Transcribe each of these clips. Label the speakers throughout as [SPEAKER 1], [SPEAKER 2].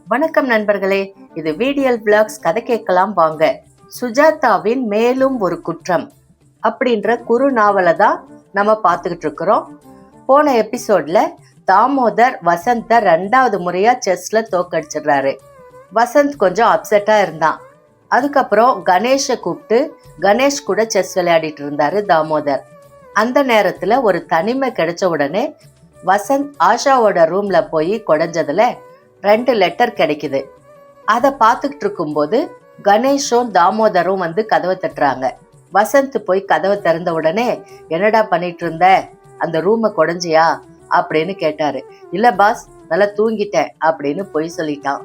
[SPEAKER 1] வணக்கம் நண்பர்களே, இது VDL Vlogs. கதை கேட்கலாம் வாங்க. சுஜாதாவின் மேலும் ஒரு குற்றம் அப்படின்ற குறு நாவலை தான் நம்ம பார்த்துக்கிட்டு இருக்கிறோம். போன எபிசோட்ல தாமோதர் வசந்த 2வது முறையா செஸ்ல தோக்கடிச்சிடுறாரு. வசந்த் கொஞ்சம் அப்செட்டா இருந்தான். அதுக்கப்புறம் கணேஷை கூப்பிட்டு கணேஷ் கூட செஸ் விளையாடிட்டு இருந்தாரு தாமோதர். அந்த நேரத்துல ஒரு தனிமை கிடைச்ச உடனே வசந்த் ஆஷாவோட ரூம்ல போய் குடைஞ்சதுல 2 லெட்டர் கிடைக்குது. அதை பார்த்துக்கிட்டு இருக்கும்போது கணேஷும் தாமோதரும் வந்து கதவை தட்டுறாங்க. வசந்த் போய் கதவை திறந்த உடனே, என்னடா பண்ணிட்டு இருந்த, அந்த ரூமை குடைஞ்சியா அப்படின்னு கேட்டாரு. இல்ல பாஸ், நல்லா தூங்கிட்டேன் அப்படின்னு பொய் சொல்லிட்டான்.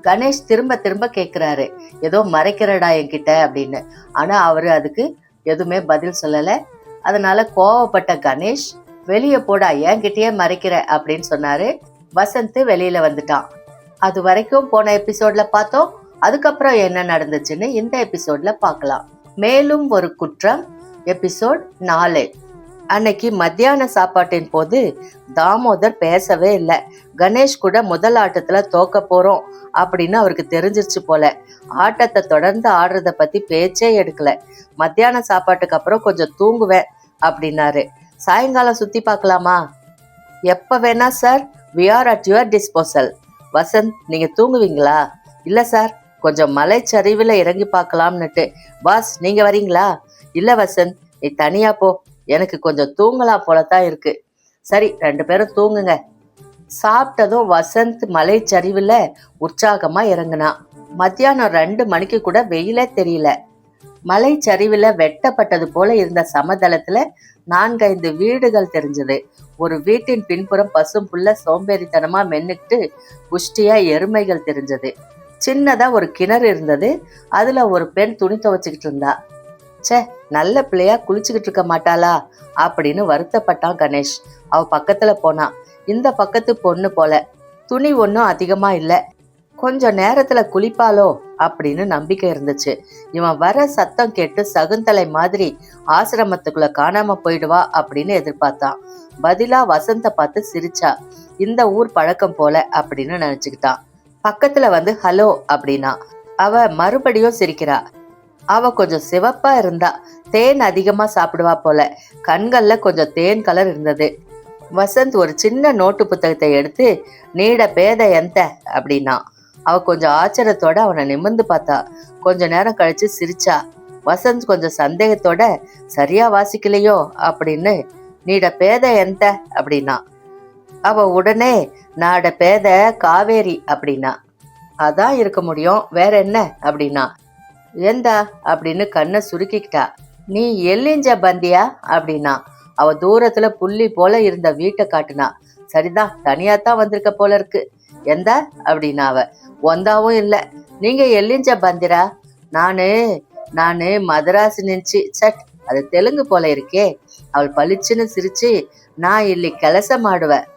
[SPEAKER 1] கணேஷ் திரும்ப திரும்ப கேட்கிறாரு, ஏதோ மறைக்கிறடா என்கிட்ட அப்படின்னு. ஆனா அவரு அதுக்கு எதுவுமே பதில் சொல்லல. அதனால கோவப்பட்ட கணேஷ், வெளியே போடா, என்கிட்டயே மறைக்கிற அப்படின்னு சொன்னாரு. வசந்த் வெளியில வந்துட்டான். அது வரைக்கும் போன எபிசோட்ல பார்த்தோம். அதுக்கப்புறம் என்ன நடந்துச்சுன்னு இந்த எபிசோட்ல பார்க்கலாம். மேலும் ஒரு குற்றம், எபிசோட் 4. அன்னைக்கு மத்தியான சாப்பாட்டின் போது தாமோதர் பேசவே இல்லை. கணேஷ் கூட முதல் ஆட்டத்துல தோக்க போறோம் அப்படின்னு அவருக்கு தெரிஞ்சிருச்சு போல. ஆட்டத்தை தொடர்ந்து ஆடுறத பத்தி பேச்சே எடுக்கல. மத்தியான சாப்பாட்டுக்கு அப்புறம் கொஞ்சம் தூங்குவேன் அப்படின்னாரு. சாயங்காலம் சுத்தி பார்க்கலாமா? எப்ப வேணா sir, we are at your disposal. Vasanth, நீங்க தூங்குவீங்களா? இல்ல சார், கொஞ்சம் மலைச்சரிவுல இறங்கி பார்க்கலாம்னுட்டு. பாஸ், நீங்க வரீங்களா? இல்ல வசந்த், நீ தனியா போ, எனக்கு கொஞ்சம் தூங்கலாம் போலத்தான் இருக்கு. சரி, 2 பேரும் தூங்குங்க. சாப்பிட்டதும் வசந்த் மலைச்சரிவுல உற்சாகமா இறங்குனான். மத்தியானம் 2 மணிக்கு கூட வெயிலே தெரியல. மலைச்சரிவுல வெட்டப்பட்டது போல இருந்த சமதளத்துல 4-5 வீடுகள் தெரிஞ்சது. ஒரு வீட்டின் பின்புறம் பசும் புல்ல சோம்பேறித்தனமா மென்னுக்கிட்டு புஷ்டியா எருமைகள் தெரிஞ்சது. சின்னதா ஒரு கிணறு இருந்தது. அதுல ஒரு பெண் துணி துவைச்சுக்கிட்டு இருந்தா. சே, நல்ல பிள்ளையா குளிச்சுக்கிட்டு இருக்க மாட்டாளா அப்படின்னு வருத்தப்பட்டான் கணேஷ். அவ பக்கத்துல போனான். இந்த பக்கத்து பொண்ணு போல. துணி ஒன்னும் அதிகமா இல்ல. கொஞ்சம் நேரத்துல குளிப்பாலோ அப்படின்னு நம்பிக்கை இருந்துச்சு. இவன் வர சத்தம் கேட்டு சகுந்தலை மாதிரி ஆசிரமத்துக்குள்ள காணாம போயிடுவா அப்படின்னு எதிர்பார்த்தான். பதிலா வசந்த பார்த்து சிரிச்சா. இந்த ஊர் பழக்கம் போல அப்படின்னு நினைச்சுக்கிட்டான். பக்கத்துல வந்து ஹலோ அப்படின்னா. அவ மறுபடியும் சிரிக்கிறா. அவ கொஞ்சம் சிவப்பா இருந்தா. தேன் அதிகமா சாப்பிடுவா போல. கண்கள்ல கொஞ்சம் தேன் கலர் இருந்தது. வசந்த் ஒரு சின்ன நோட்டு புத்தகத்தை எடுத்து, நீட பேத எந்த அப்படின்னா. அவ கொஞ்சம் ஆச்சரியத்தோட அவனை நிமிர்ந்து பார்த்தா. கொஞ்ச நேரம் கழிச்சு சிரிச்சா. வசந்த் கொஞ்சம் சந்தேகத்தோட, சரியா வாசிக்கலையோ அப்படின்னு, நீட பேத எந்த அப்படின்னா. அவ உடனே, நாட பேத காவேரி அப்படின்னா. அதான் இருக்க முடியும், வேற என்ன அப்படின்னா. ஏந்தா அப்படின்னு கண்ணை சுருக்கிக்கிட்டா. நீ எல்லிஞ்ச பந்தியா அப்படின்னா. அவ தூரத்துல புள்ளி போல இருந்த வீட்டை காட்டுனா. சரிதான், தனியாத்தான் வந்திருக்க போல இருக்கு. எந்த அப்படின்னா. அவ ஒந்தாவும் இல்ல. நீங்க எல்லிஞ்ச பந்திரா? நானு மதராசு நினைச்சு. சட், அது தெலுங்கு போல இருக்கே. அவள் பளிச்சுன்னு சிரிச்சு, நான் இல்லி கலச மாடுவேன்.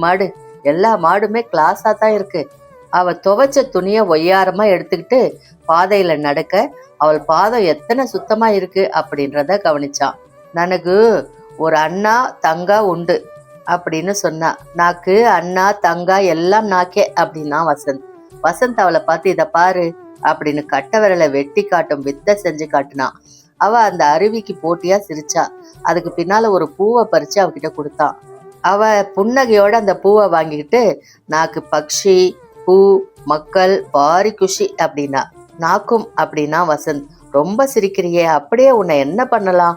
[SPEAKER 1] மாடு எல்லா மாடுமே கிளாஸா தான் இருக்கு. அவ துவைச்ச துணிய ஒய்யாரமா எடுத்துக்கிட்டு பாதையில நடக்க, அவள் பாதம் எத்தனை சுத்தமா இருக்கு அப்படின்றத கவனிச்சான். எனக்கு ஒரு அண்ணா தங்கா உண்டு அப்படின்னு சொன்னா. நாக்கு அண்ணா தங்கா எல்லாம் நாக்கே அப்படின்னா வசந்த். வசந்த் அவளை பார்த்து, இத பாரு அப்படின்னு கட்ட விரலை வெட்டி காட்டும் வித்தை செஞ்சு காட்டுனான். அவ அந்த அருவிக்கு போட்டியா சிரிச்சா. அதுக்கு பின்னால ஒரு பூவை பறிச்சு அவகிட்ட கொடுத்தான். அவ புன்னகையோட அந்த பூவை வாங்கிக்கிட்டு, நாக்கு பக்ஷி, பூ, மக்கள், பாரி குஷி அப்படின்னா. நாக்கும் அப்படின்னா வசந்த். ரொம்ப சிரிக்கிறியே, அப்படியே உன்னை என்ன பண்ணலாம்?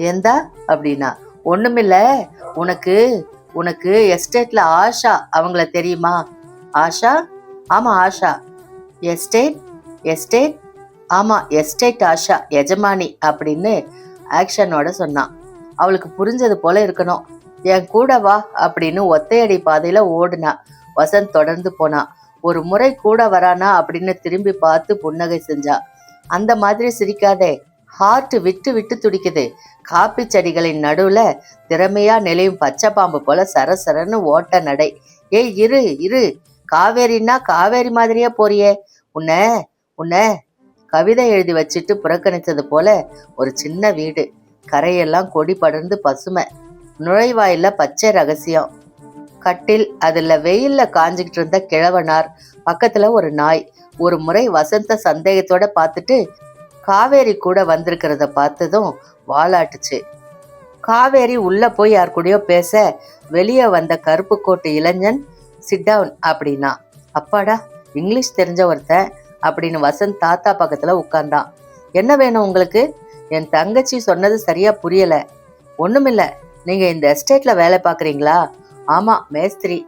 [SPEAKER 1] ஏந்தா அப்படின்னா. ஒண்ணுமில்ல, உனக்கு எஸ்டேட்ல ஆஷா அவங்கள தெரியுமா? ஆஷா? ஆமா ஆஷா. எஸ்டேட்? ஆமா, எஸ்டேட் ஆஷா, எஜமானி அப்படின்னு ஆக்ஷனோட சொன்னான். அவளுக்கு புரிஞ்சது போல இருக்கணும். என் கூட வா அப்படின்னு ஒத்தையடி பாதையில ஓடுனா. வசந்த் தொடர்ந்து போனான். ஒரு முறை கூட வரானா அப்படின்னு திரும்பி பார்த்து புன்னகை செஞ்சா. அந்த மாதிரி சிரிக்காதே, ஹார்ட் விட்டு விட்டு துடிக்குது. காப்பி செடிகளின் நடுவுல திறமையா நெளியும் பச்சை பாம்பு போல சரசரன்னு ஓட்ட நடை. ஏய் இரு, காவேரின்னா காவேரி மாதிரியே போறியே. உன்ன கவிதை எழுதி வச்சுட்டு புறக்கணித்தது போல ஒரு சின்ன வீடு. கரையெல்லாம் கொடி படர்ந்து பசுமை. நுழைவாயில பச்சை ரகசியம். கட்டில், அதுல வெயில்ல காஞ்சுக்கிட்டு இருந்த கிழவனார், பக்கத்துல ஒரு நாய். ஒரு முறை வசந்த சந்தேகத்தோட பார்த்துட்டு காவேரி கூட வந்திருக்கிறத பார்த்ததும் வாலாட்டுச்சு. காவேரி உள்ள போய் யார் கூடயோ பேச வெளியே வந்த கருப்பு கோட்டு இளைஞன் சிட் டவுன் அப்படின்னா. அப்பாடா, இங்கிலீஷ் தெரிஞ்ச ஒருத்தன் அப்படின்னு வசந்த் தாத்தா பக்கத்துல உட்கார்ந்தான். என்ன வேணும் உங்களுக்கு? என் தங்கச்சி சொன்னது சரியா புரியல. ஒண்ணுமில்ல, நீங்க இந்த எஸ்டேட்ல வேலை பாக்குறீங்களா? ஆமா, மேஸ்திரி.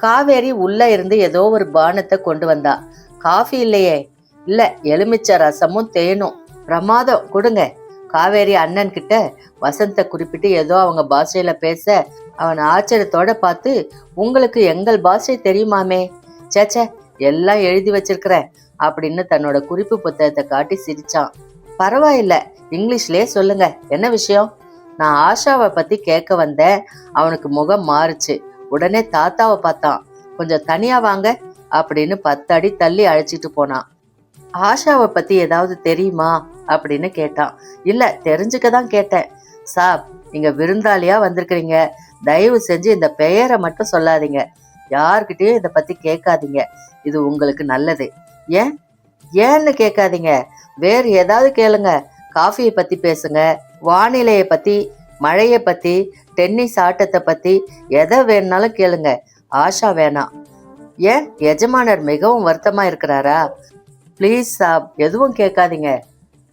[SPEAKER 1] காவேரி உள்ள இருந்து ஏதோ ஒரு பானத்தை கொண்டு வந்தா. காஃபி இல்லையே? இல்ல, எலுமிச்சை ரசமும் தேனும். பிரமாதம், கொடுங்க. காவேரி அண்ணன் கிட்ட வசந்த குறிப்பிட்டு ஏதோ அவங்க பாஷையில பேச அவன் ஆச்சரியத்தோட பார்த்து, உங்களுக்கு எங்கள் பாஷை தெரியுமாமே? சேச்சே, எல்லாம் எழுதி வச்சிருக்கிறேன் அப்படின்னு தன்னோட குறிப்பு புத்தகத்தை காட்டி சிரிச்சான். பரவாயில்ல, இங்கிலீஷ்லயே சொல்லுங்க, என்ன விஷயம்? நான் ஆஷாவை பத்தி கேட்க வந்தேன். அவனுக்கு முகம் மாறுச்சு. உடனே தாத்தாவை பார்த்தான். கொஞ்சம் தனியா வாங்க அப்படின்னு 10 அடி தள்ளி அழைச்சிட்டு போனான். ஆஷாவை பத்தி ஏதாவது தெரியுமா அப்படின்னு கேட்டான். இல்ல, தெரிஞ்சுக்கதான் கேட்டேன். சாப், நீங்க விருந்தாளியா வந்திருக்கிறீங்க. தயவு செஞ்சு இந்த பெயரை மட்டும் சொல்லாதீங்க. யார்கிட்டயும் இதை பத்தி கேட்காதீங்க. இது உங்களுக்கு நல்லது. ஏன்? ஏன்னு கேட்காதீங்க, வேறு ஏதாவது கேளுங்க. காஃபியை பத்தி பேசுங்க, வானிலையை பத்தி, மழையை பத்தி, டென்னிஸ் ஆட்டத்தை பத்தி, எதை வேணுனாலும் கேளுங்க. ஆஷா வேணாம். ஏன்? எஜமானர் மிகவும் வருத்தமா இருக்கிறாரா? ப்ளீஸ் சாப், எதுவும் கேட்காதீங்க.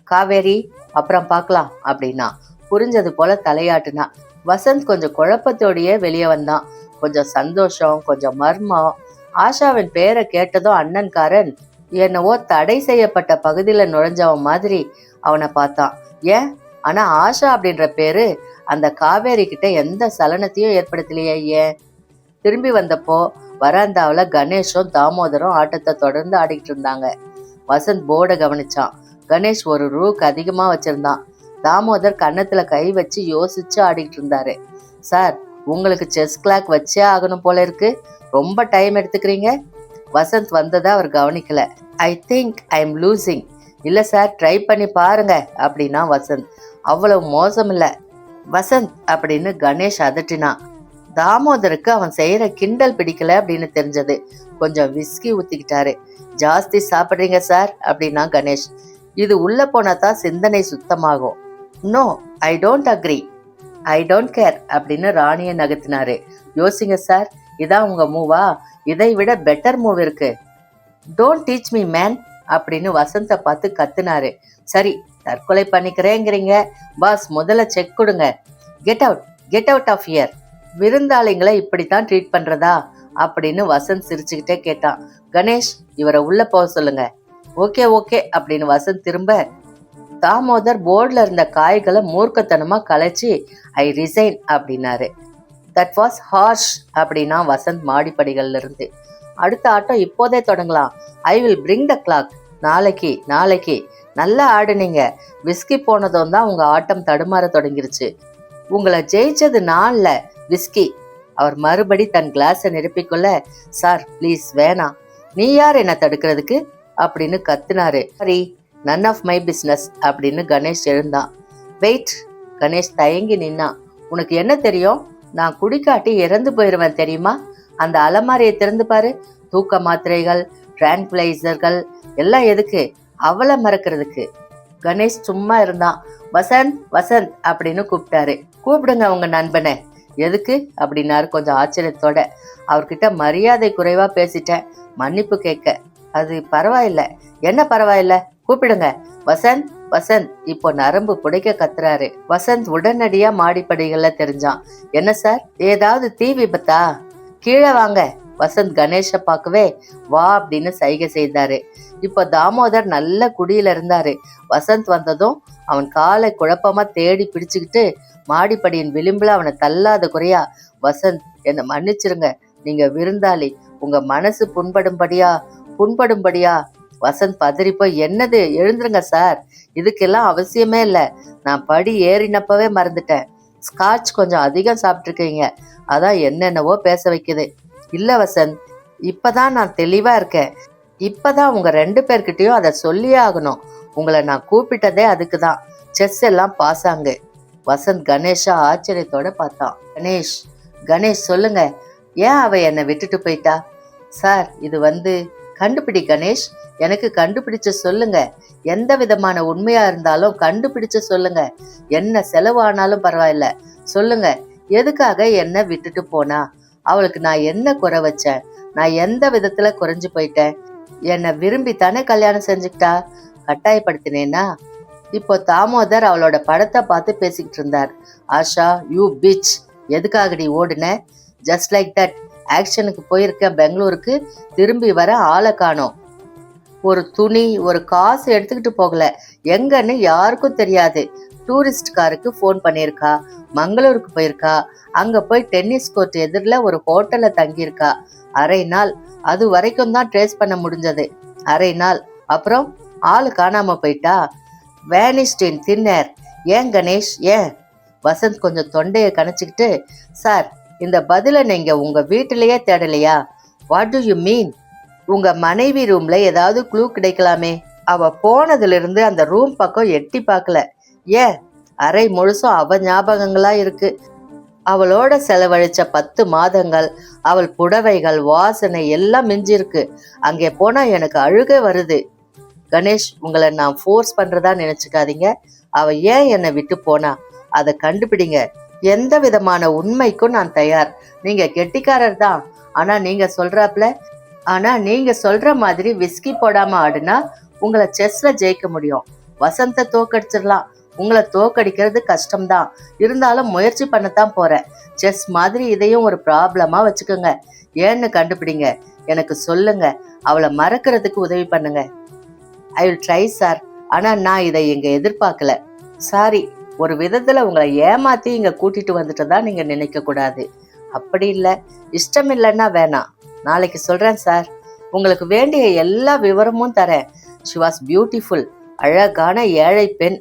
[SPEAKER 1] காவேரி, அப்புறம் பார்க்கலாம் அப்படின்னா. புரிஞ்சது போல தலையாட்டுனா. வசந்த் கொஞ்சம் குழப்பத்தோடையே வெளியே வந்தான். கொஞ்சம் சந்தோஷம், கொஞ்சம் மர்மம். ஆஷாவின் பேரை கேட்டதும் அண்ணன்காரன் என்னவோ தடை செய்யப்பட்ட பகுதியில நுழைஞ்சவன் மாதிரி அவனை பார்த்தான். ஏன்? ஆனா ஆஷா அப்படின்ற பேரு அந்த காவேரி கிட்ட எந்த சலனத்தையும் ஏற்படுத்தலையே. ஏன்? திரும்பி வந்தப்போ வராந்தாவில கணேஷும் தாமோதரும் ஆட்டத்தை தொடர்ந்து ஆடிக்கிட்டு இருந்தாங்க. வசந்த் போர்டை கவனிச்சான். கணேஷ் ஒரு ரூக்கு அதிகமா வச்சிருந்தான். தாமோதர் கன்னத்துல கை வச்சு யோசிச்சு ஆடிக்கிட்டு இருந்தாரு. சார், உங்களுக்கு செஸ் கிளாக் வச்சே ஆகணும் போல இருக்கு. ரொம்ப டைம் எடுத்துக்கிறீங்க. வசந்த் வந்ததை அவர் கவனிக்கல. I think I am losing. இல்ல சார், ட்ரை பண்ணி பாருங்க அப்படின்னா வசந்த். அவ்வளவு மோசம் இல்ல வசந்த் அப்படின்னு கணேஷ் அதட்டினான். தாமோதருக்கு அவன் செய்யற கிண்டல் பிடிக்கல அப்படின்னு தெரிஞ்சது. கொஞ்சம் விஸ்கி ஊத்திக்கிட்டாரு. ஜாஸ்தி சாப்பிடுறீங்க சார் அப்படின்னா கணேஷ். இது உள்ள போனாதான் சிந்தனை சுத்தமாகும். No, I don't agree, I don't care அப்படின்னு ராணியை நகர்த்தினாரு. யோசிங்க சார், இதான் உங்க மூவா? இதை விட பெட்டர் மூவ் இருக்கு. டோன்ட் டீச் மீ மேன் அப்படின்னு வசந்த பார்த்து கத்துனாரு. சரி, தற்கொலை பண்ணிக்கிறேங்கிறீங்க. பாஸ், முதல்ல செக் கொடுங்க. Get out of here. விருந்தாளிங்களை இப்படித்தான் ட்ரீட் பண்றதா அப்படின்னு வசந்த் சிரிச்சுக்கிட்டே கேட்டான். கணேஷ், இவரை உள்ள போக சொல்லுங்க. ஓகே ஓகே அப்படின்னு வசந்த் திரும்ப. தாமோதர் போர்டில் இருந்த காய்களை மூர்க்கத்தனமா கலைச்சி ஐ ரிசைன் அப்படின்னாரு. தட் வாஸ் ஹார்ஷ் அப்படின்னா வசந்த் மாடிப்படிகள்ல இருந்து. அடுத்த ஆட்டம் இப்போதே தொடங்கலாம். I will bring the clock. நாளைக்கு நல்லா ஆடுனீங்க. விஸ்கி போனதும் தான் உங்க ஆட்டம் தடுமாற தொடங்கிருச்சு. உங்களை ஜெயிச்சது நான்ல, விஸ்கி. அவர் மறுபடி தன் கிளாஸை நிரப்பிக்கொள்ள, சார் ப்ளீஸ் வேணாம். நீ யார் என்ன தடுக்கிறதுக்கு அப்படின்னு கத்துனாரு. சரி, நன் ஆஃப் மை பிஸ்னஸ் அப்படின்னு கணேஷ் எழுந்தான். வெயிட். கணேஷ் தயங்கி நின்னான். உனக்கு என்ன தெரியும்? நான் குடிக்காட்டி இறந்து போயிருவேன் தெரியுமா? அந்த அலமாரியை திறந்து பாரு. தூக்க மாத்திரைகள், டிரான்குலைசர்கள் எல்லாம் எதுக்கு? அவளை மறக்கிறதுக்கு. கணேஷ் சும்மா இருந்தான். வசந்த் அப்படின்னு கூப்பிட்டாரு. கூப்பிடுங்க உங்க நண்பனை. எதுக்கு அப்படின்னாரு கொஞ்சம் ஆச்சரியத்தோட. அவர்கிட்ட மரியாதை குறைவா பேசிட்டேன், மன்னிப்பு கேட்க. அது பரவாயில்ல. என்ன பரவாயில்ல? கூப்பிடுங்க. வசந்த் இப்போ நரம்பு புடைக்க கத்துறாரு. வசந்த் உடனடியா மாடிப்படிகள்ல தெரிஞ்சான். என்ன சார், ஏதாவது தீ விபத்தா? கீழே வாங்க. வசந்த் கணேஷ பார்க்கவே வா அப்படின்னு சைகை செய்தாரு. இப்போ தாமோதர் நல்ல குடியில இருந்தாரு. வசந்த் வந்ததும் அவன் காலை குழப்பமா தேடி பிடிச்சுக்கிட்டு மாடிப்படியின் விளிம்புல அவனை தள்ளாத குறையா, வசந்த் என்னை மன்னிச்சிருங்க, நீங்க விருந்தாளி, உங்க மனசு புண்படும்படியா. வசந்த் பதறிப்போய், என்னது, எழுந்துருங்க சார், இதுக்கெல்லாம் அவசியமே இல்லை. நான் படி ஏறினப்பவே மறந்துட்டேன். ஸ்காட்ச் கொஞ்சம் அதிகம் சாப்பிட்ருக்கீங்க, அதான் என்னென்னவோ பேச வைக்குது. இல்ல வசந்த், இப்பதான் நான் தெளிவா இருக்கேன். இப்பதான் உங்க 2 பேர்கிட்டயும் அதை சொல்லியே ஆகணும். உங்களை நான் கூப்பிட்டதே அதுக்குதான். செஸ் எல்லாம் பாசாங்க. வசந்த் கணேஷா ஆச்சரியத்தோட பார்த்தான். கணேஷ், கணேஷ் சொல்லுங்க, ஏன் அவ என்னை விட்டுட்டு போயிட்டா? சார் இது கண்டுபிடி கணேஷ், எனக்கு கண்டுபிடிச்சு சொல்லுங்க. எந்த விதமான உண்மையா இருந்தாலும் கண்டுபிடிச்சு சொல்லுங்க. என்ன செலவானாலும் பரவாயில்ல, சொல்லுங்க. எதுக்காக என்ன விட்டுட்டு போனா? அவளுக்கு நான் என்ன குறை வச்சேன்? நான் எந்த விதத்துல குறைஞ்சு போயிட்டேன்? என்னை விரும்பித்தானே கல்யாணம் செஞ்சுக்கிட்டா, கட்டாயப்படுத்தினேனா? இப்போ தாமோதர் அவளோட படத்தை பார்த்து பேசிக்கிட்டு இருந்தார். ஆஷா, யூ பிச், எதுக்காகடி ஓடுன? ஜஸ்ட் லைக் தட், ஆக்ஷனுக்கு போயிருக்க பெங்களூருக்கு, திரும்பி வர ஆளை காணோம். ஒரு துணி, ஒரு காசு எடுத்துக்கிட்டு போகல. எங்கன்னு யாருக்கும் தெரியாது. டூரிஸ்ட் காருக்கு ஃபோன் பண்ணியிருக்கா, மங்களூருக்கு போயிருக்கா, அங்க போய் டென்னிஸ் கோர்ட் எதிரில் ஒரு ஹோட்டல்ல தங்கியிருக்கா. அரை நாள், அது வரைக்கும் தான் ட்ரேஸ் பண்ண முடிஞ்சது. அரை நாள், அப்புறம் ஆளு காணாம போயிட்டா. வேனிஸ்ட் இன் தின் ஏர். ஏன் கணேஷ், ஏன்? வசந்த் கொஞ்சம் தொண்டையை கணச்சிக்கிட்டு, சார், இந்த பதிலை நீங்க உங்க வீட்டிலேயே தேடலையா? What do you mean? உங்க மனைவி ரூம்ல ஏதாவது க்ளூ கிடைக்கலாமே. அவ போனதுல இருந்து அந்த ரூம் பக்கம் எட்டி பார்க்கல. ஏன்? அறை முழுசும் அவ ஞாபகங்களா இருக்கு. அவளோட செலவழிச்ச 10 மாதங்கள், அவள் புடவைகள், வாசனை எல்லாம் மிஞ்சிருக்கு. அங்கே போனா எனக்கு அழுகை வருது. கணேஷ், உங்களை நான் ஃபோர்ஸ் பண்றதா நினைச்சுக்காதீங்க. அவ ஏன் என்னை விட்டு போனா, அதை கண்டுபிடிங்க. எந்த விதமான உண்மைக்கும் நான் தயார். நீங்க கெட்டிக்காரர் தான், ஆனா நீங்க சொல்ற மாதிரி விஸ்கி போடாம ஆடுனா உங்களை செஸ்ல ஜெயிக்க முடியும். வசந்த தோக்கடிச்சிடலாம். உங்களை தோக்கடிக்கிறது கஷ்டம்தான், இருந்தாலும் முயற்சி பண்ணத்தான் போறேன். செஸ் மாதிரி இதையும் ஒரு ப்ராப்ளமா வச்சுக்கோங்க. ஏன்னு கண்டுபிடிங்க, எனக்கு சொல்லுங்க. அவளை மறக்கிறதுக்கு உதவி பண்ணுங்க. ஐ வில் ட்ரை சார், ஆனா நான் இதை இங்க எதிர்பார்க்கல. சாரி, ஒரு விதத்துல உங்களை ஏமாத்தி இங்க கூட்டிட்டு வந்துட்டதா நீங்க நினைக்க கூடாது. அப்படி இல்லை, இஷ்டம் இல்லைன்னா வேணாம், நாளைக்கு சொல்றேன் சார். உங்களுக்கு வேண்டிய எல்லா விவரமும் தரேன். ஷி வாஸ் பியூட்டிஃபுல், அழகான ஏழை பெண்.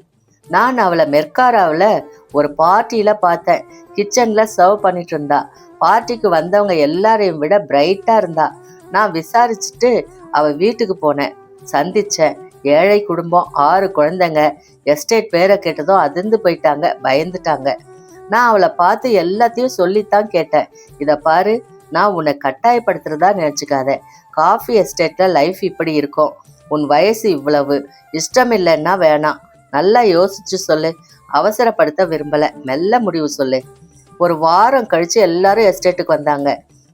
[SPEAKER 1] நான் அவளை மெர்காராவில் ஒரு பார்ட்டியில பார்த்தேன். கிச்சன்ல சர்வ் பண்ணிட்டு இருந்தா. பார்ட்டிக்கு வந்தவங்க எல்லாரையும் விட பிரைட்டா இருந்தா. நான் விசாரிச்சுட்டு அவ வீட்டுக்கு போனேன். சந்திச்சேன். ஏழை குடும்பம், 6 குழந்தைங்க. எஸ்டேட் பேரை கேட்டதும் அதிர்ந்து போயிட்டாங்க, பயந்துட்டாங்க. நான் அவளை பார்த்து எல்லாத்தையும் சொல்லித்தான் கேட்டேன். இதை பாரு, நான் உன்னை கட்டாயப்படுத்துறதா நினைச்சுக்காத. காஃபி எஸ்டேட்ல லைஃப் இப்படி இருக்கும். உன் வயசு இவ்வளவு, இஷ்டம் இல்லைன்னா வேணாம். நல்லா யோசிச்சு சொல்லு. அவசரப்படுத்த விரும்பல, மெல்ல முடிவு சொல்லு. ஒரு வாரம் கழிச்சு எல்லாரும் எஸ்டேட்டுக்கு வந்தாங்க.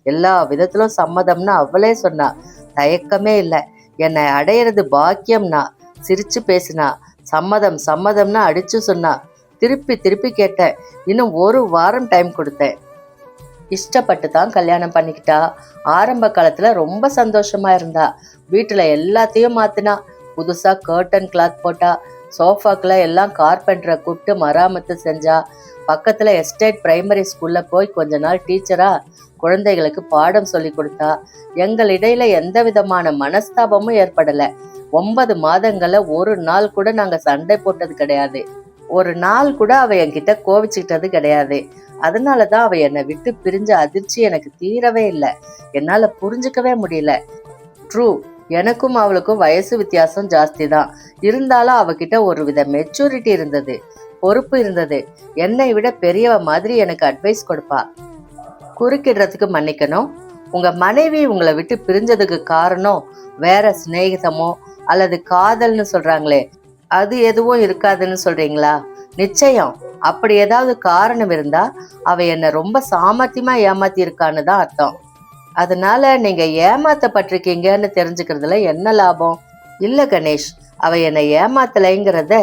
[SPEAKER 1] எல்லா விதத்திலும் சம்மதம்னு அவளே சொன்னா. தயக்கமே இல்லை. என்னை அடையிறது பாக்கியம்னா. சிரிச்சு பேசினா. சம்மதம்னு அடிச்சு சொன்னா. திருப்பி திருப்பி கேட்டேன். இன்னும் 1 வாரம் டைம் கொடுத்தேன். இஷ்டப்பட்டு தான் கல்யாணம் பண்ணிக்கிட்டா. ஆரம்ப காலத்துல ரொம்ப சந்தோஷமா இருந்தா. வீட்டுல எல்லாத்தையும் மாத்தினா. புதுசா கர்டன் கிளாத் போட்டா. சோஃபாக்குள்ள எல்லாம் கார்பெண்டரை கூப்பிட்டு மராமத்து செஞ்சா. பக்கத்துல எஸ்டேட் பிரைமரி ஸ்கூல்ல போய் கொஞ்ச நாள் டீச்சரா குழந்தைகளுக்கு பாடம் சொல்லி கொடுத்தா. எங்களிடையில எந்த விதமான மனஸ்தாபமும் ஏற்படல. 9 மாதங்கள்ல ஒரு நாள் கூட நாங்க சண்டை போட்டது கிடையாது. ஒரு நாள் கூட அவ என்கிட்ட கோவிச்சுக்கிட்டது கிடையாது. அதனாலதான் அவ என்னை விட்டு பிரிஞ்ச அதிர்ச்சி எனக்கு தீரவே இல்லை. என்னால புரிஞ்சுக்கவே முடியல. ட்ரூ, எனக்கும் அவளுக்கும் வயசு வித்தியாசம் ஜாஸ்தி தான். இருந்தாலும் அவகிட்ட ஒரு வித மெச்சூரிட்டி இருந்தது, பொறுப்பு இருந்தது. என்னை விட பெரியவ மாதிரி எனக்கு அட்வைஸ் கொடுப்பா. குறுக்கிடுறதுக்கு மன்னிக்கணும். உங்க மனைவி உங்களை விட்டு பிரிஞ்சதுக்கு காரணம் வேற சிநேகிதமோ அல்லது காதல்னு சொல்றாங்களே, அது எதுவும் இருக்காதுன்னு சொல்றீங்களா? நிச்சயம். அப்படி ஏதாவது காரணம் இருந்தா அவ என்னை ரொம்ப சாமர்த்தியமா ஏமாத்தி இருக்கான்னு தான் அர்த்தம். அதனால நீங்க ஏமாத்தப்பட்டிருக்கீங்கன்னு தெரிஞ்சுக்கிறதுல என்ன லாபம்? இல்ல கணேஷ், அவ என்னை ஏமாத்தலைங்கிறத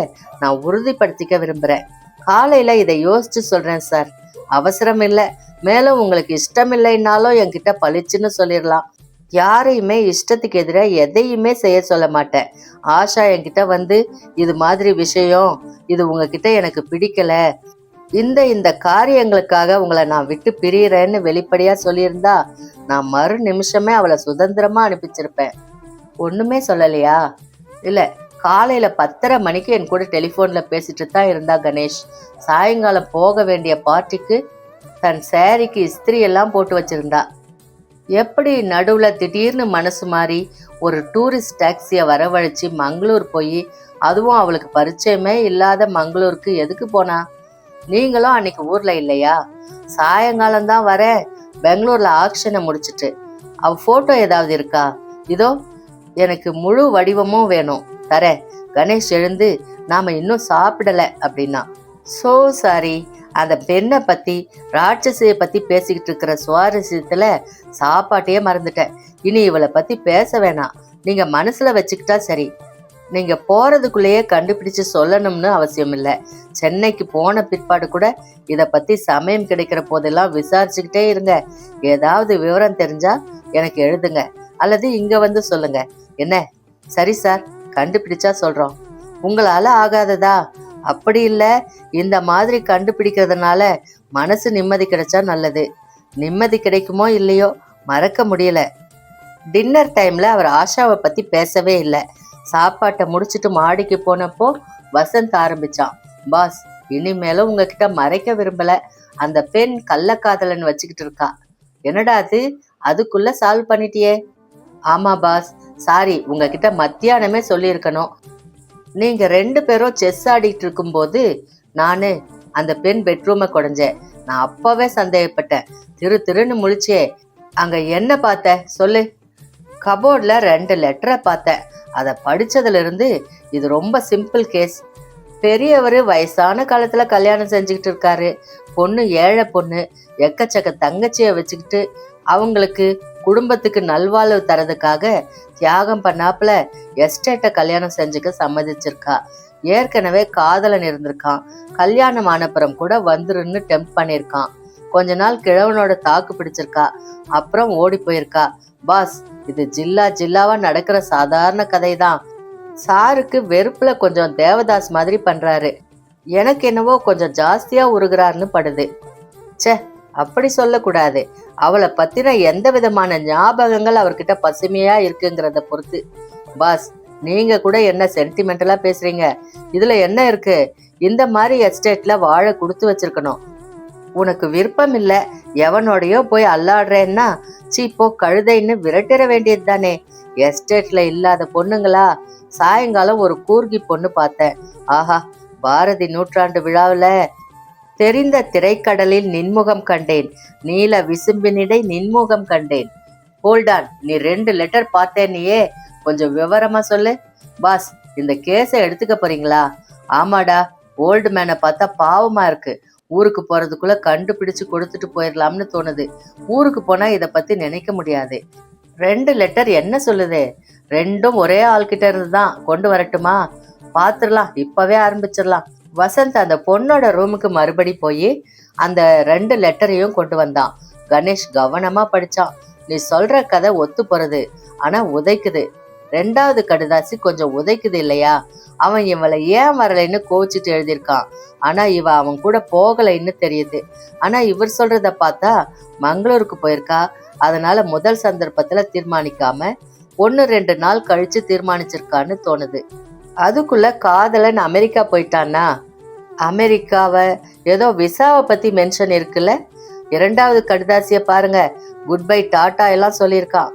[SPEAKER 1] நான் உறுதிப்படுத்திக்க விரும்புறேன். காலையில இதை யோசிச்சு சொல்றேன் சார். அவசரம் இல்லை. மேலும் உங்களுக்கு இஷ்டம் இல்லைன்னாலும் என்கிட்ட பளிச்சுன்னு சொல்லிடலாம். யாரையுமே இஷ்டத்துக்கு எதிராக எதையுமே செய்ய சொல்ல மாட்டேன். ஆஷா என்கிட்ட இது மாதிரி விஷயம், இது உங்ககிட்ட எனக்கு பிடிக்கல, இந்த காரியங்களுக்காக உங்களை நான் விட்டு பிரியறேன்னு வெளிப்படையா சொல்லியிருந்தா நான் மறு நிமிஷமே அவளை சுதந்திரமா அனுப்பிச்சிருப்பேன். ஒண்ணுமே சொல்லலையா? இல்ல, காலையில 10:30 மணிக்கு என் கூட டெலிஃபோன்ல பேசிட்டு தான் இருந்தா கணேஷ். சாயங்காலம் போக வேண்டிய பார்ட்டிக்கு தன் சாரிக்கு இஸ்திரி எல்லாம் போட்டு வச்சிருந்தா. எப்படி நடுவுல திடீர்னு மனசு மாறி ஒரு டூரிஸ்ட் டாக்ஸியை வரவழைச்சு மங்களூர் போய், அதுவும் அவளுக்கு பரிச்சயமே இல்லாத மங்களூருக்கு எதுக்கு போனா? நீங்களும் அன்னைக்கு ஊர்ல இல்லையா? சாயங்காலம் தான் வரேன், பெங்களூர்ல ஆக்ஷனை முடிச்சிட்டு. அவ போட்டோ ஏதாவது இருக்கா? இதோ, எனக்கு முழு வடிவமும் வேணும், தரேன். கணேஷ் எழுந்து, நாம இன்னும் சாப்பிடல அப்படின்னா. சோ சாரி, அந்த பெண்ணை பத்தி ராட்சசியை பத்தி பேசிக்கிட்டு இருக்கிற சுவாரஸ்யத்துல சாப்பாட்டையே மறந்துட்டேன். இனி இவளை பத்தி பேச வேணாம், நீங்க மனசுல வச்சுக்கிட்டா சரி. நீங்க போறதுக்குள்ளேயே கண்டுபிடிச்சு சொல்லணும்னு அவசியம் இல்லை. சென்னைக்கு போன பிற்பாடு கூட இத பத்தி சமயம் கிடைக்கிற போதெல்லாம் விசாரிச்சுக்கிட்டே இருங்க. ஏதாவது விவரம் தெரிஞ்சா எனக்கு எழுதுங்க, அல்லது இங்க வந்து சொல்லுங்க. என்ன? சரி சார், கண்டுபிடிச்சா சொல்றோம். உங்களால ஆகாததா? அப்படி இல்ல, இந்த மாதிரி கண்டுபிடிக்கிறதுனால மனசு நிம்மதி கிடைச்சா நல்லது. நிம்மதி கிடைக்குமோ இல்லையோ, மறக்க முடியல. டின்னர் டைம்ல அவர் ஆஷாவை பத்தி பேசவே இல்லை. சாப்பாட்டை முடிச்சுட்டு மாடிக்கு போனப்போ வசந்த் ஆரம்பிச்சான். பாஸ், இனிமேலும் உங்ககிட்ட மறைக்க விரும்பல, அந்த பெண் கள்ளக்காதலன் வச்சுக்கிட்டு இருக்கா. என்னடா அது, அதுக்குள்ள சால்வ் பண்ணிட்டியே? ஆமா பாஸ், சாரி, உங்ககிட்ட மத்தியானமே சொல்லியிருக்கணும். நீங்க 2 பேரும் செஸ் ஆடிட்டு இருக்கும் போது நானு அந்த பெண் பெட்ரூமை குடைஞ்சேன். நான் அப்பவே சந்தேகப்பட்டேன். திருன்னு முழிச்சே. அங்க என்ன பார்த்த சொல்லு? கபோர்ட்ல 2 லெட்டரை பார்த்தேன். அதை படிச்சதுல இருந்து இது ரொம்ப சிம்பிள் கேஸ். பெரியவர் வயசான காலத்துல கல்யாணம் செஞ்சுக்கிட்டு இருக்காரு. பொண்ணு ஏழை பொண்ணு, எக்கச்சக்க தங்கச்சிய வச்சுக்கிட்டு அவங்களுக்கு குடும்பத்துக்கு நல்வாழ்வு தரதுக்காக தியாகம் பண்ணாப்புல எஸ்டேட்டை கல்யாணம் செஞ்சுக்க சம்மதிச்சிருக்கா. ஏற்கனவே காதலன் இருந்திருக்கான். கல்யாணம் ஆனப்புறம் கூட வந்துருன்னு டெம்ப் பண்ணிருக்கான். கொஞ்ச நாள் கிழவனோட தாக்கு பிடிச்சிருக்கா, அப்புறம் ஓடி போயிருக்கா. பாஸ், இது ஜில்லாவா நடக்கிற சாதாரண கதை தான். சாருக்கு வெறுப்புல கொஞ்சம் தேவதாஸ் மாதிரி பண்றாரு. எனக்கு என்னவோ கொஞ்சம் ஜாஸ்தியா உருகிறாருன்னு படுது. சே, அப்படி சொல்லக்கூடாது. அவளை பத்தின எந்த விதமான ஞாபகங்கள் அவர்கிட்ட பசுமையா இருக்குங்கிறத பொறுத்து. பாஸ், நீங்க கூட என்ன சென்டிமெண்டலா பேசுறீங்க? இதுல என்ன இருக்கு? இந்த மாதிரி எஸ்டேட்ல வாழை கொடுத்து வச்சிருக்கணும். உனக்கு விருப்பம் இல்ல, எவனோடையோ போய் அல்லாடுறேன்னா சீப்போ கழுதைன்னு விரட்டிட வேண்டியது தானே. எஸ்டேட்ல இல்லாத பொண்ணுங்களா? சாயங்காலம் ஒரு கூர்கி பொண்ணு பார்த்தேன். ஆஹா, பாரதி நூற்றாண்டு விழாவில் தெரிந்த திரைக்கடலில் நின்முகம் கண்டேன், நீல விசும்பினிடை நின்முகம் கண்டேன். ஹோல்டான், நீ 2 லெட்டர் பார்த்தேன்னியே, கொஞ்சம் விவரமா சொல்லு. பாஸ், இந்த கேஸை எடுத்துக்க போறீங்களா? ஆமாடா, ஓல்டு மேனை பார்த்தா பாவமா இருக்கு. ஊருக்கு போறதுக்குள்ள கண்டுபிடிச்சு கொடுத்துட்டு போயிடலாம்னு தோணுது. ஊருக்கு போனா இத பத்தி நினைக்க முடியாது. 2 லெட்டர் என்ன சொல்லுது? 2ம் ஒரே ஆள்கிட்ட இருந்துதான். கொண்டு வரட்டுமா? பாத்துடலாம், இப்பவே ஆரம்பிச்சிடலாம். வசந்த் அந்த பொண்ணோட ரூமுக்கு மறுபடி போய் அந்த 2 லெட்டரையும் கொண்டு வந்தான். கணேஷ் கவனமா படிச்சான். நீ சொல்ற கதை ஒத்து போறது, ஆனா உதைக்குது. 2வது கடுதாசி கொஞ்சம் உதைக்குது இல்லையா? அவன் இவளை ஏன் வரலைன்னு கோவிச்சுட்டு எழுதியிருக்கான். ஆனா இவ அவன் கூட போகலைன்னு தெரியுது. ஆனா இவர் சொல்றத பார்த்தா மங்களூருக்கு போயிருக்கா. அதனால முதல் சந்தர்ப்பத்துல தீர்மானிக்காம 1-2 நாள் கழிச்சு தீர்மானிச்சிருக்கான்னு தோணுது. அதுக்குள்ள காதலன் அமெரிக்கா போயிட்டானா? அமெரிக்காவை ஏதோ விசாவை பத்தி மென்ஷன் இருக்குல்ல. 2வது கடுதாசிய பாருங்க, குட் பை டாட்டா எல்லாம் சொல்லியிருக்கான்.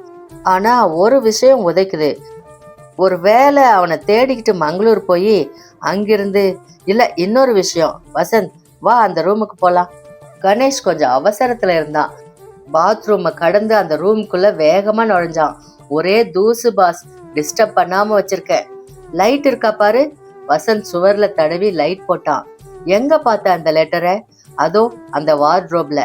[SPEAKER 1] ஆனா ஒரு விஷயம் உதைக்குது. ஒரு வேளை அவனை தேடிக்கிட்டு மங்களூர் போய் அங்கிருந்து இல்ல, இன்னொரு விஷயம். வசந்த், வா, அந்த ரூமுக்கு போலாம். கணேஷ் கொஞ்சம் அவசரத்துல இருந்தான். பாத்ரூமை கடந்து அந்த ரூமுக்குள்ள வேகமா நுழைஞ்சான். ஒரே தூசு பாஸ், டிஸ்டர்ப் பண்ணாம வச்சிருக்கேன். லைட் இருக்கா பாரு. வசந்த் சுவர்ல தடவி லைட் போட்டான். எங்க பார்த்த அந்த லெட்டரை? அதோ அந்த வார்ட்ரோப்ல.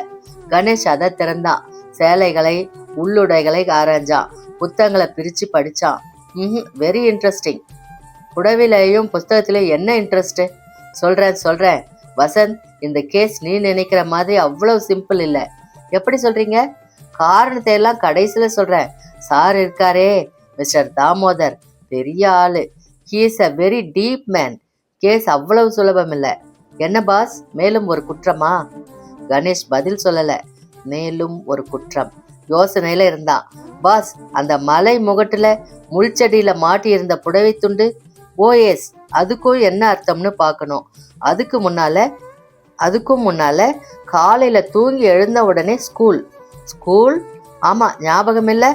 [SPEAKER 1] கணேஷ் அதை திறந்தான். சேலைகளை உள்ளுடைகளை ஆராய்ஞ்சான். புத்தகங்களை பிரிச்சு படிச்சான். Very interesting. புடவிலையும் புஸ்தகத்திலையும் என்ன இன்ட்ரெஸ்ட்? சொல்றேன். வசந்த், இந்த கேஸ் நீ நினைக்கிற மாதிரி அவ்வளவு சிம்பிள் இல்ல. எப்படி சொல்றீங்க? காரணத்தை எல்லாம் கடைசியில சொல்றேன். சார் இருக்காரே, மிஸ்டர் தாமோதர், பெரிய ஆளு. He is a very deep man. Case அவ்வளவு சுலபம் இல்ல. என்ன பாஸ், மேலும் ஒரு குற்றமா? கணேஷ் பதில் சொல்லல. மேலும் ஒரு குற்றம் யோசனையில இருந்தான். பாஸ், அந்த மலை முகட்டுல முள்செடியில மாட்டி இருந்த புடவை துண்டு. ஓஎஸ், அதுக்கும் என்ன அர்த்தம்னு பார்க்கணும். அதுக்கும் முன்னால காலையில தூங்கி எழுந்த உடனே ஸ்கூல். ஆமா, ஞாபகம் இல்ல?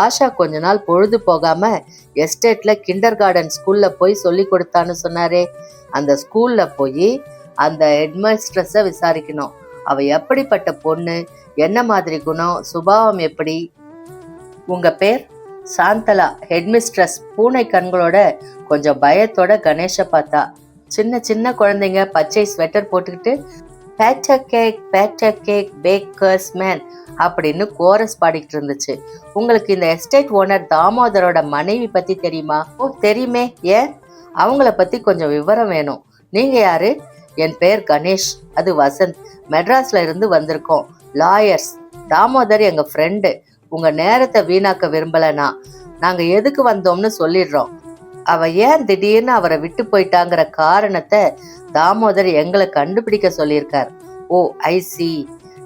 [SPEAKER 1] ஆஷா கொஞ்ச நாள் பொழுது போகாம எஸ்டேட்ல கிண்டர் கார்டன் ஸ்கூல்ல போய் சொல்லி கொடுத்தான்னு சொன்னாரே, அந்த ஸ்கூல்ல போய் அந்த ஹெட்மிஸ்ட்ரஸ விசாரிக்கணும். அவ எப்படிப்பட்ட பொண்ணு, என்ன மாதிரி குணம், சுபாவம் எப்படி. உங்க பேர்? சாந்தலா. ஹெட்மிஸ்ட்ரஸ் பூனை கண்களோட கொஞ்சம் பயத்தோட கணேஷ பார்த்தா. சின்ன சின்ன குழந்தைங்க பச்சை ஸ்வெட்டர் போட்டுக்கிட்டு பேட்டர் கேக் பேக்கர்ஸ் மேன் அப்படின்னு கோரஸ் பாடிக்கிட்டு இருந்துச்சு. உங்களுக்கு இந்த எஸ்டேட் ஓனர் தாமோதரோட மனைவி பத்தி தெரியுமா? ஓ தெரியுமே. ஏன்? அவங்கள பத்தி கொஞ்சம் விவரம் வேணும். நீங்க யாரு? என் பெயர் கணேஷ். அது வசந்த். மெட்ராஸ்ல இருந்து வந்திருக்கோம். லாயர்ஸ். தாமோதர் எங்க ஃப்ரெண்டு. உங்க நேரத்தை வீணாக்க விரும்பலனா நாங்க எதுக்கு வந்தோம்னு சொல்லிடுறோம். அவ ஏன் திடீர்னு அவரை விட்டு போயிட்டாங்கிற காரணத்தை தாமோதர் எங்களை கண்டுபிடிக்க சொல்லியிருக்கார். ஓ ஐ சி.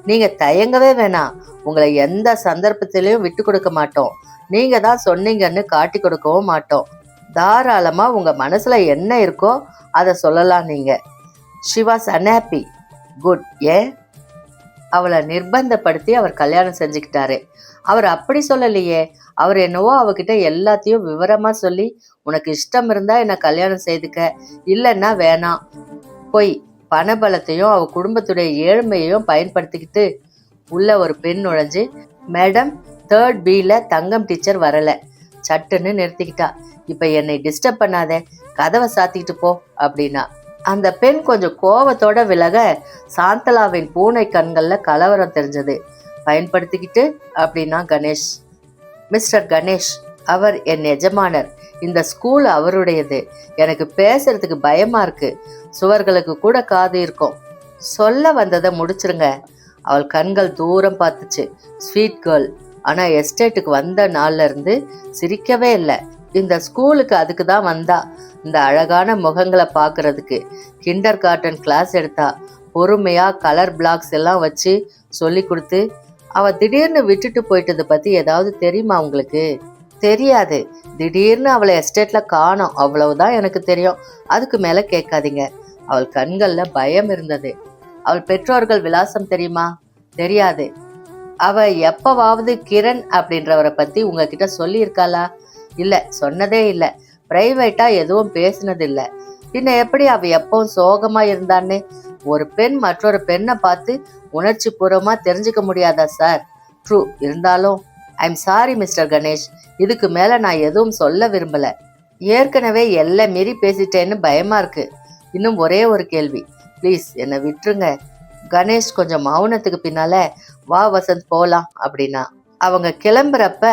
[SPEAKER 1] நீங்க தயங்கவே வேணாம். உங்களை எந்த சந்தர்ப்பத்திலையும் விட்டு கொடுக்க மாட்டோம். நீங்க தான் சொன்னீங்கன்னு காட்டி கொடுக்கவும் மாட்டோம். தாராளமா உங்க மனசுல என்ன இருக்கோ அதை சொல்லலாம். நீங்க ஷி வாஸ் அன்ஹாப்பி. குட். ஏன்? அவளை நிர்பந்தப்படுத்தி அவர் கல்யாணம் செஞ்சுக்கிட்டாரு. அவர் அப்படி சொல்லலையே. அவர் என்னவோ அவகிட்ட எல்லாத்தையும் விவரமா சொல்லி, உனக்கு இஷ்டம் இருந்தா என்ன கல்யாணம் செய்துக்க, இல்லைன்னா வேணாம். போய் பணபலத்தையும் அவ குடும்பத்துடைய ஏழ்மையையும் பயன்படுத்திக்கிட்டு உள்ள ஒரு பெண் நுழைஞ்சு, மேடம் 3rd B தங்கம் டீச்சர் வரல, சட்டுன்னு நிறுத்திக்கிட்டா. இப்ப என்னை டிஸ்டர்ப் பண்ணாத, கதவை சாத்திக்கிட்டு போ அப்படின்னா. அந்த பெண் கொஞ்சம் கோபத்தோட விலக சாந்தலாவின் பூனை கண்கள்ல கலவரம் தெரிஞ்சது. பயன்படுத்திக்கிட்டு அப்படின்னா கணேஷ். மிஸ்டர் கணேஷ், அவர் என் எஜமானர். இந்த ஸ்கூல் அவருடையது. எனக்கு பேசுறதுக்கு பயமா இருக்கு. சுவர்களுக்கு கூட காது இருக்கும். சொல்ல வந்ததை முடிச்சிருங்க. அவள் கண்கள் தூரம் பார்த்துச்சு. Sweet girl. ஆனா எஸ்டேட்டுக்கு வந்த நாள்ல இருந்து சிரிக்கவே இல்லை. இந்த ஸ்கூலுக்கு அதுக்கு தான் வந்தா, இந்த அழகான முகங்களை பார்க்கறதுக்கு. கிண்டர் கார்டன் கிளாஸ் எடுத்தா. பொறுமையா கலர் பிளாக்ஸ் எல்லாம் வச்சு சொல்லி கொடுத்து. அவ திடீர்னு விட்டுட்டு போயிட்டதை பத்தி ஏதாவது தெரியுமா உங்களுக்கு? தெரியாது. திடீர்னு அவளை எஸ்டேட்ல காணோம், அவ்வளவுதான் எனக்கு தெரியும். அதுக்கு மேல கேட்காதீங்க. அவள் கண்கள்ல பயம் இருந்தது. அவள் பெற்றோர்கள் விலாசம் தெரியுமா? தெரியாது. அவ எப்பவாவது கிரண் அப்படின்றவரை பத்தி உங்ககிட்ட சொல்லி இருக்காளா? இல்ல, சொன்னதே இல்ல. பிரைவேட்டா எதுவும் பேசினது இல்ல. பின்ன எப்படி அவ எப்பவும் சோகமா இருந்தான்னு ஒரு பெண் மற்றொரு பெண்ணை பார்த்து உணர்ச்சி பூர்வமா தெரிஞ்சுக்க முடியாதா சார்? ட்ரூ. இருந்தாலும் ஐம் சாரி மிஸ்டர் கணேஷ், இதுக்கு மேல நான் எதுவும் சொல்ல விரும்பல. ஏற்கனவே எல்லை மீறி பேசிட்டேன்னு பயமா இருக்கு. இன்னும் ஒரே ஒரு கேள்வி, ப்ளீஸ் என்னை விட்டுருங்க. கணேஷ் கொஞ்சம் மௌனத்துக்கு பின்னால, வா வசந்த் போலாம் அப்படின்னா. அவங்க கிளம்புறப்ப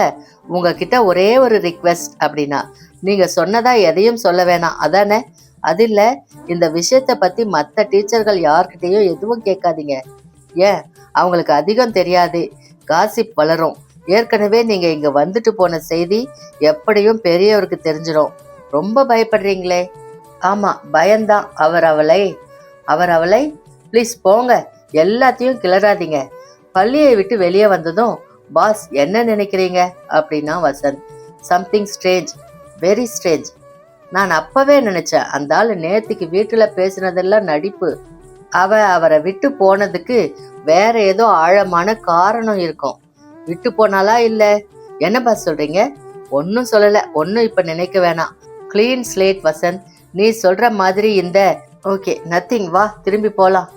[SPEAKER 1] உங்ககிட்ட ஒரே ஒரு ரிக்வெஸ்ட் அப்படின்னா. நீங்க சொன்னதா எதையும் சொல்ல வேணாம் அதானே? அது இல்ல, இந்த விஷயத்த பத்தி மற்ற டீச்சர்கள் யார்கிட்டயும் எதுவும் கேட்காதீங்க. ஏன்? அவங்களுக்கு அதிகம் தெரியாது. காசிப் வளரும். ஏற்கனவே நீங்க இங்க வந்துட்டு போன செய்தி எப்படியும் பெரியவருக்கு தெரிஞ்சிடும். ரொம்ப பயப்படுறீங்களே? ஆமா, பயம்தான். அவர் அவளை ப்ளீஸ் போங்க, எல்லாத்தையும் கிளறாதீங்க. பள்ளியை விட்டு வெளியே வந்ததும், பாஸ் என்ன நினைக்கிறீங்க அப்படின்னா Vasanth. Something strange, very strange. நான் அப்பவே நினைச்சேன், அந்த ஆள் நேத்திக்கு வீட்டுல பேசினதெல்லாம் நடிப்பு. அவரை விட்டு போனதுக்கு வேற ஏதோ ஆழமான காரணம் இருக்கும். விட்டு போனாலா? இல்ல என்ன பாஸ் சொல்றீங்க? ஒன்னும் சொல்லல, ஒன்னும் இப்ப நினைக்க வேணாம். Clean slate Vasanth. நீ சொல்ற மாதிரி இந்த ஓகே நத்திங். வா திரும்பி போலாம்.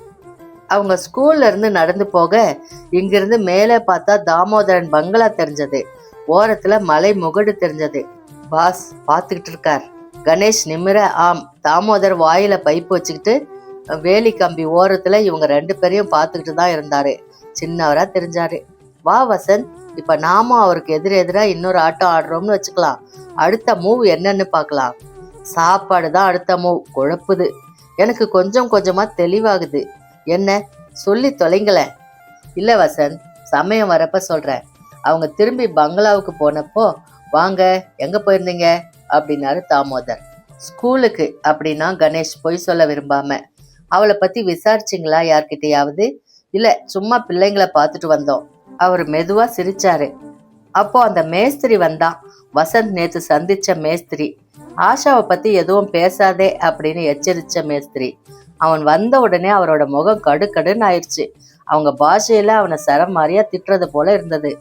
[SPEAKER 1] அவங்க ஸ்கூல்ல இருந்து நடந்து போக இங்கிருந்து மேலே பார்த்தா தாமோதரன் பங்களா தெரிஞ்சது. ஓரத்துல மலை முகடு தெரிஞ்சது. பாஸ் பாத்துக்கிட்டு இருக்கார். கணேஷ் நிமிர. ஆம். தாமோதர் வாயில பைப்பு வச்சுக்கிட்டு வேலி கம்பி ஓரத்துல இவங்க 2 பேரையும் பார்த்துக்கிட்டு தான் இருந்தாரு. சின்னவரா தெரிஞ்சாரு. வா வசந்த், இப்ப நாமும் அவருக்கு எதிரெதிரா இன்னொரு ஆட்டம் ஆடுறோம்னு வச்சுக்கலாம். அடுத்த மூவ் என்னன்னு பார்க்கலாம். சாப்பாடு தான் அடுத்த மூவ். குழப்புது. எனக்கு கொஞ்சம் கொஞ்சமா தெளிவாகுது. என்ன? சொல்லி தொலைங்களேன். இல்ல வசந்த், சமயம் வரப்ப சொல்றேன். அவங்க திரும்பி பங்களாவுக்கு போனப்போ, வாங்க எங்க போயிருந்தீங்க அப்படின்னாரு தாமோதர். ஸ்கூலுக்கு அப்படின்னா கணேஷ் பொய் சொல்ல விரும்பாம. அவளை பத்தி விசாரிச்சிங்களா யார்கிட்டயாவது? இல்ல, சும்மா பிள்ளைங்களை பார்த்துட்டு வந்தோம். அவர் மெதுவா சிரிச்சாரு. அப்போ அந்த மேஸ்திரி வந்தான். வசந்த் நேத்து சந்திச்ச மேஸ்திரி. ஆஷாவை பத்தி எதுவும் பேசாதே அப்படின்னு எச்சரிச்ச மேஸ்திரி. அவன் வந்த உடனே அவரோட முகம் கடுக்கடுன்னு ஆயிடுச்சு. அவங்க பாஷையில அவனை சரம் மாதிரியா திட்டுறது போல இருந்தது.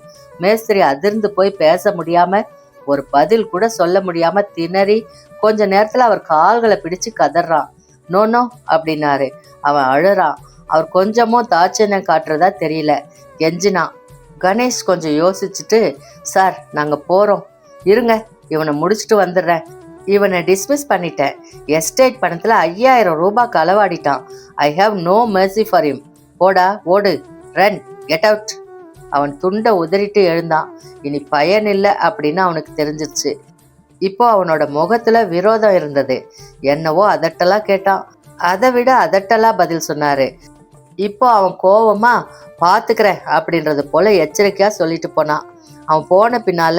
[SPEAKER 1] மேஸ்திரி அதிர்ந்து போய் பேச முடியாம, ஒரு பதில் கூட சொல்ல முடியாம திணறி கொஞ்ச நேரத்துல அவர் கால்களை பிடிச்சு கதறான். நோ நோ அப்படின்னாரு. அவன் அழுறான். அவர் கொஞ்சமும் தாட்சண்யம் காட்டுறதா தெரியல. கெஞ்சினா. கணேஷ் கொஞ்சம் யோசிச்சுட்டு, சார் நாங்க போறோம், இருங்க இவனை முடிச்சுட்டு வந்துடுறேன். இவனை டிஸ்மிஸ் பண்ணிட்டேன். எஸ்டேட் பணத்துல 5000 ரூபாய் களவாடிட்டான். I have no mercy for him. போடா ஓடு, ரன், கெட் அவுட். அவன் துண்டை உதறிட்டு எழுந்தான். இனி பயன் இல்லை அப்படின்னு அவனுக்கு தெரிஞ்சிருச்சு. இப்போ அவனோட முகத்துல விரோதம் இருந்தது. என்னவோ அதட்டலா கேட்டான். அதை விட அதட்டலா பதில் சொன்னாரு. இப்போ அவன் கோவமா பாத்துக்கிறேன் அப்படின்றது போல எச்சரிக்கையா சொல்லிட்டு போனான். அவன் போன பின்னால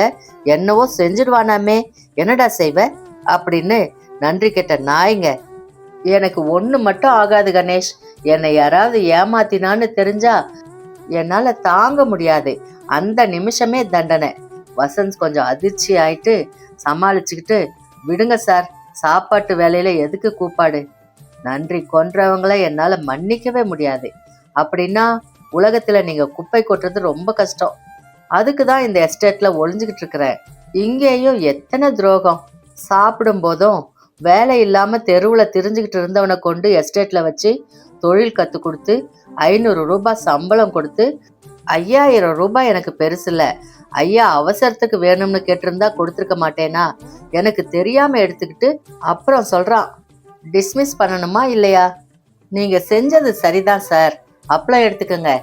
[SPEAKER 1] என்னவோ செஞ்சிடுவானாமே, என்னடா செய்வ அப்படின்னு நன்றி கேட்ட நாய்ங்க. எனக்கு ஒண்ணு மட்டும் ஆகாது கணேஷ், என்னை யாராவது ஏமாத்தினான்னு தெரிஞ்சா என்னால தாங்க முடியாது. அந்த நிமிஷமே தண்டனை. வசந்த் கொஞ்சம் அதிர்ச்சி ஆயிட்டு சமாளிச்சுக்கிட்டு, விடுங்க சார், சாப்பாட்டு வேலையில எதுக்கு கூப்பாடு? நன்றி கொன்றவங்கள என்னால மன்னிக்கவே முடியாது. அப்படின்னா உலகத்துல நீங்க குப்பை கொட்டுறது ரொம்ப கஷ்டம். அதுக்குதான் இந்த எஸ்டேட்ல ஒளிஞ்சுக்கிட்டு இருக்கிறேன். இங்கேயும் எத்தனை துரோகம். சாப்பிடும் போதும் வேலை இல்லாம தெருவுல திரிஞ்சுக்கிட்டு இருந்தவனை கொண்டு எஸ்டேட்ல வச்சு தொழில் கத்து கொடுத்து 500 ரூபாய் சம்பளம் கொடுத்து 5000 ரூபாய் எனக்கு பெருசு இல்ல, ஐயா அவசரத்துக்கு வேணும்னு கேட்டிருந்தா கொடுத்துருக்க மாட்டேனா? எனக்கு தெரியாம எடுத்துக்கிட்டு அப்புறம் சொல்றான் டிஸ்மிஸ் பண்ணணுமா இல்லையா? நீங்க செஞ்சது சரிதான் சார், அப்பளம் எடுத்துக்கங்க.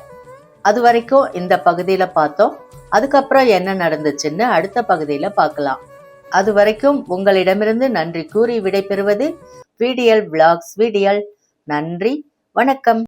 [SPEAKER 1] அது வரைக்கும் இந்த பகுதியில பார்த்தோம். அதுக்கப்புறம் என்ன நடந்துச்சுன்னு அடுத்த பகுதியில பார்க்கலாம். அது வரைக்கும் உங்களிடமிருந்து நன்றி கூறி விடைபெறுவது VDL Vlogs VDL. நன்றி, வணக்கம்.